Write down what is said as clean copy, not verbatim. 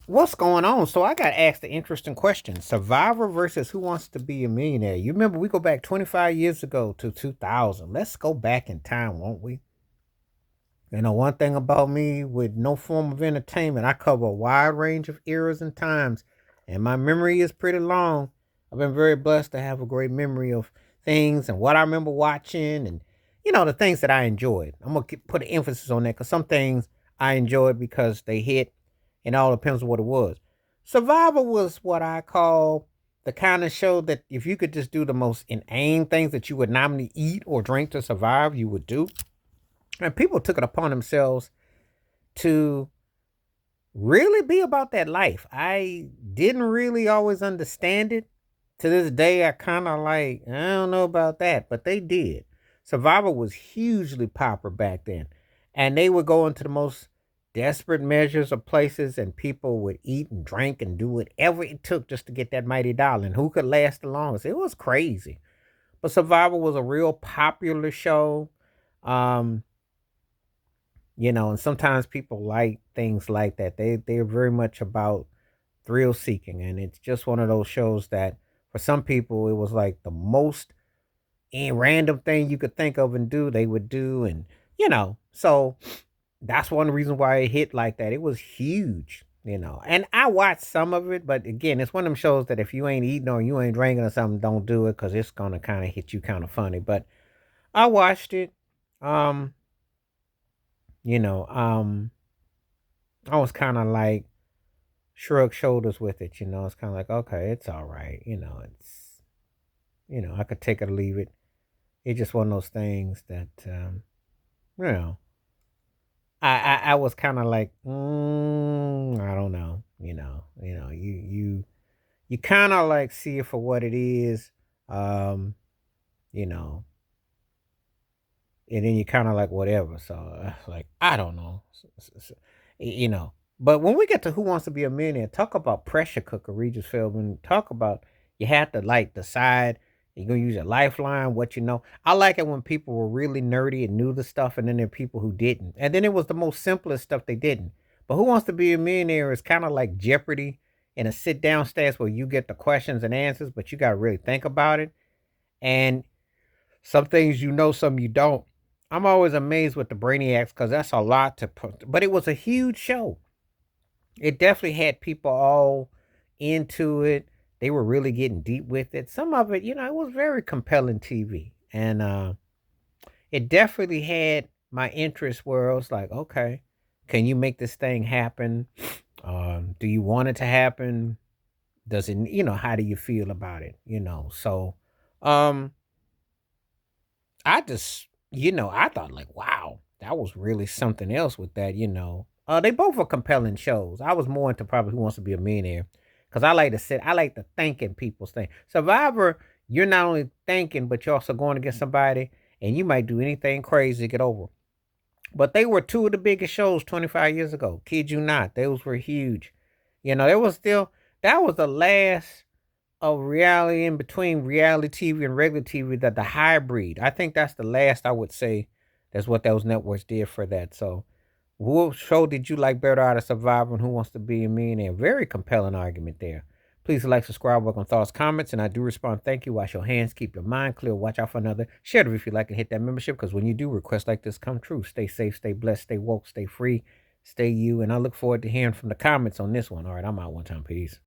What's going on? So I got asked an interesting question. Survivor versus Who Wants to Be a Millionaire. You remember we go back 25 years ago to 2000. Let's go back in time, won't we? One thing about me with no form of entertainment, I cover a wide range of eras and times, and my memory is pretty long. I've been very blessed to have a great memory of things and what I remember watching and, the things that I enjoyed. I'm going to put an emphasis on that because some things I enjoyed because they hit, and all depends on what it was. Survivor was what I call the kind of show that if you could just do the most inane things that you would normally eat or drink to survive, you would do. And people took it upon themselves to really be about that life. I didn't really always understand it. To this day, I kind of like, I don't know about that, but they did. Survivor was hugely popular back then. And they would go into the most desperate measures of places, and people would eat and drink and do whatever it took just to get that mighty dollar. And who could last the longest? It was crazy. But Survivor was a real popular show. Um, and sometimes people like things like that. They're very much about thrill seeking, and it's just one of those shows that for some people it was like the most random thing you could think of and do they would do, and so that's one reason why it hit like that. It was huge, and I watched some of it, but again, it's one of them shows that if you ain't eating or you ain't drinking or something, don't do it because it's gonna kind of hit you kind of funny. But I watched it. um you know um I was kind of like shrug shoulders with it. It's kind of like, okay, it's all right. I could take it or leave it. It's just one of those things that, you know, I was kind of like, I don't know. You kind of like see it for what it is. Um, you know, and then you kind of like whatever. So like, I don't know. You know. But when we get to Who Wants to Be a Millionaire, talk about pressure cooker, Regis Philbin. Talk about you have to like decide you're gonna use your lifeline, what you know. I like it when people were really nerdy and knew the stuff, and then there are people who didn't. And then it was the most simplest stuff they didn't. But Who Wants to Be a Millionaire is kind of like Jeopardy in a sit down stage where you get the questions and answers, but you gotta really think about it. And some things you know, some you don't. I'm always amazed with the Brainiacs because that's a lot to put. But it was a huge show. It definitely had people all into it. They were really getting deep with it. Some of it, it was very compelling TV. And it definitely had my interest where I was like, okay, can you make this thing happen? Do you want it to happen? Does it, how do you feel about it? So um I just, I thought like, wow, that was really something else with that. They both were compelling shows. I was more into probably Who Wants to Be a Millionaire because I like to think in people's thing. Survivor, you're not only thinking, but you're also going against somebody, and you might do anything crazy to get over. But they were two of the biggest shows 25 years ago. Kid you not, those were huge. There was still that was the last of reality in between reality TV and regular TV, that the hybrid. I think that's the last I would say that's what those networks did for that. So what show did you like better out of Survivor and Who Wants to Be a Millionaire? Very compelling argument there. Please like, subscribe, work on thoughts, comments, and I do respond. Thank you. Wash your hands, keep your mind clear, watch out for another. Share it if you like, and hit that membership because when you do, requests like this come true. Stay safe, stay blessed, stay woke, stay free, stay you. And I look forward to hearing from the comments on this one. All right, I'm out one time. Peace.